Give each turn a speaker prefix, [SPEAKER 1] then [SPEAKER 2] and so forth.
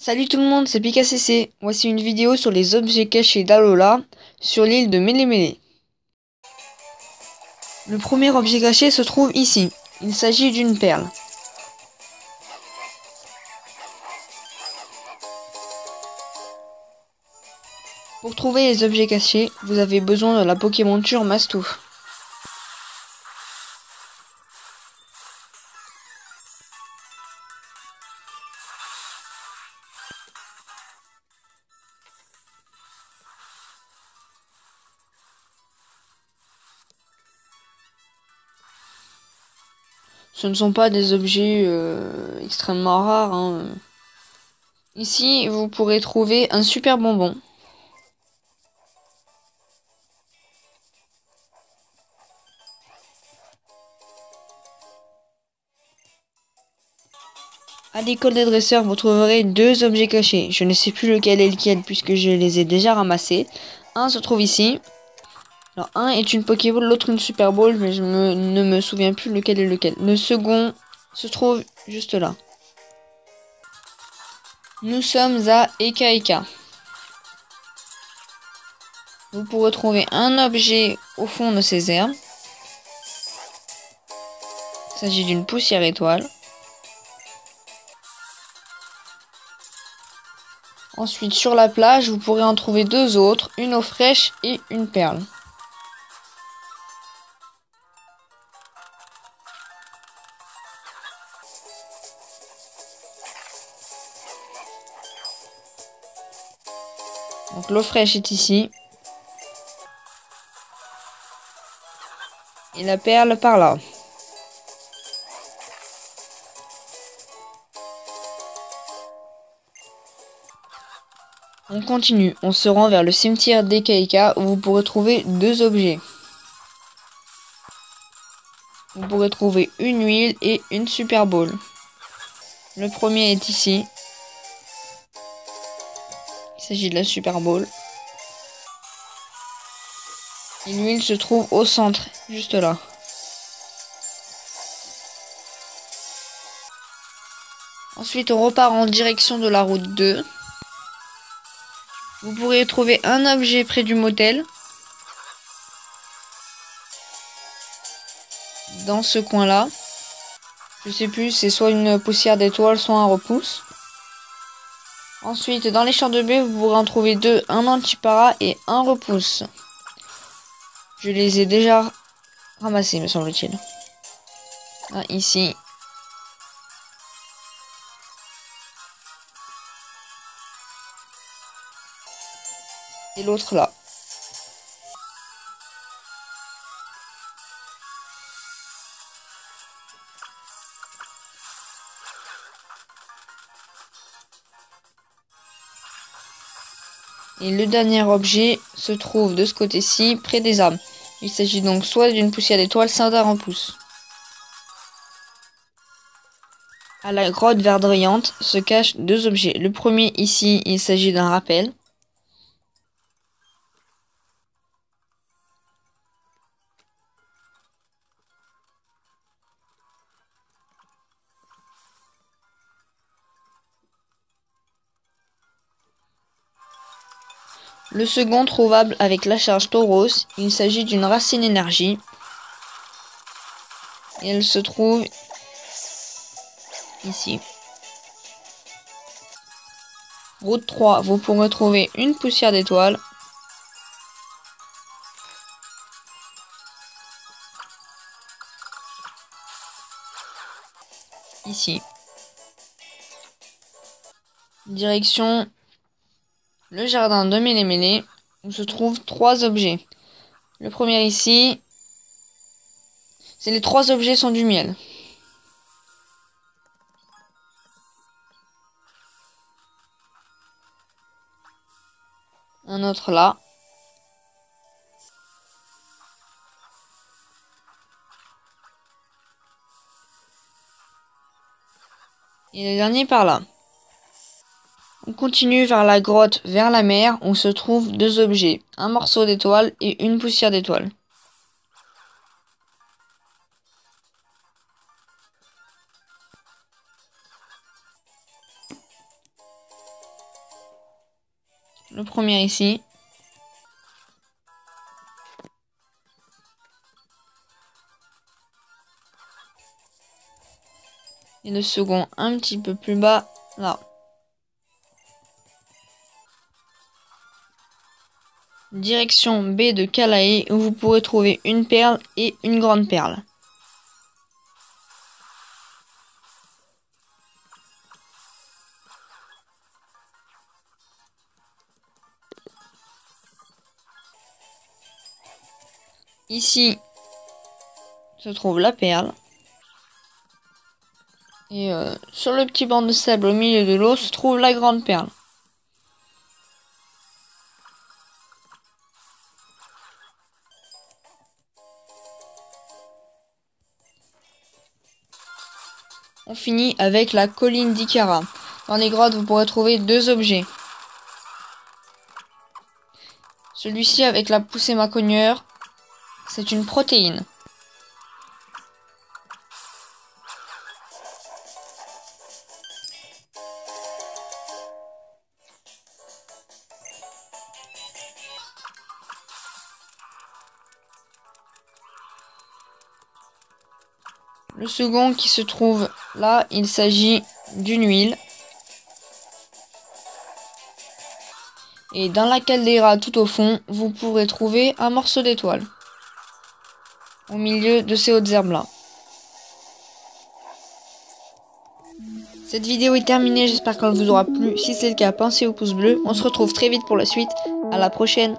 [SPEAKER 1] Salut tout le monde, c'est PikaCC. Voici une vidéo sur les objets cachés d'Alola sur l'île de Mélémélé. Le premier objet caché se trouve ici. Il s'agit d'une perle. Pour trouver les objets cachés, vous avez besoin de la Pokémonture Mastouf. Ce ne sont pas des objets extrêmement rares, hein. Ici, vous pourrez trouver un super bonbon. À l'école des dresseurs, vous trouverez deux objets cachés. Je ne sais plus lequel est lequel puisque je les ai déjà ramassés. Un se trouve ici. Alors, un est une Pokéball, l'autre une Super Ball, mais ne me souviens plus lequel est lequel. Le second se trouve juste là. Nous sommes à Eka Eka. Vous pourrez trouver un objet au fond de ces herbes. Il s'agit d'une poussière étoile. Ensuite, sur la plage, vous pourrez en trouver deux autres, une eau fraîche et une perle. Donc l'eau fraîche est ici. Et la perle par là. On continue, on se rend vers le cimetière d'Eka Eka où vous pourrez trouver deux objets. Vous pourrez trouver une huile et une Super Ball. Le premier est ici. Il s'agit de la Super Ball. Et l'huile se trouve au centre, juste là. Ensuite, on repart en direction de la route 2. Vous pourrez trouver un objet près du motel. Dans ce coin-là. Je sais plus, c'est soit une poussière d'étoile, soit un repousse. Ensuite, dans les champs de blé, vous pourrez en trouver deux, un antipara et un repousse. Je les ai déjà ramassés, me semble-t-il. Un ici. Et l'autre là. Et le dernier objet se trouve de ce côté-ci, près des arbres. Il s'agit donc soit d'une poussière d'étoile, soit d'un repousse. À la grotte verdoyante se cachent deux objets. Le premier ici, il s'agit d'un rappel. Le second trouvable avec la charge Tauros, il s'agit d'une racine énergie. Et elle se trouve ici. Route 3, vous pourrez trouver une poussière d'étoile. Ici. Direction le jardin de Mélémélé, où se trouvent trois objets. Le premier ici, c'est les trois objets sont du miel. Un autre là. Et le dernier par là. On continue vers la grotte, vers la mer, où se trouvent deux objets, un morceau d'étoile et une poussière d'étoile. Le premier ici. Et le second un petit peu plus bas, là. Direction baie de Calae où vous pourrez trouver une perle et une grande perle. Ici se trouve la perle. Et sur le petit banc de sable au milieu de l'eau se trouve la grande perle. On finit avec la colline d'Ikara. Dans les grottes, vous pourrez trouver deux objets. Celui-ci avec la poussée macogneur, c'est une protéine. Le second qui se trouve là, il s'agit d'une huile. Et dans la caldeira tout au fond, vous pourrez trouver un morceau d'étoile. Au milieu de ces hautes herbes là. Cette vidéo est terminée, j'espère qu'elle vous aura plu. Si c'est le cas, pensez au pouce bleu. On se retrouve très vite pour la suite. À la prochaine.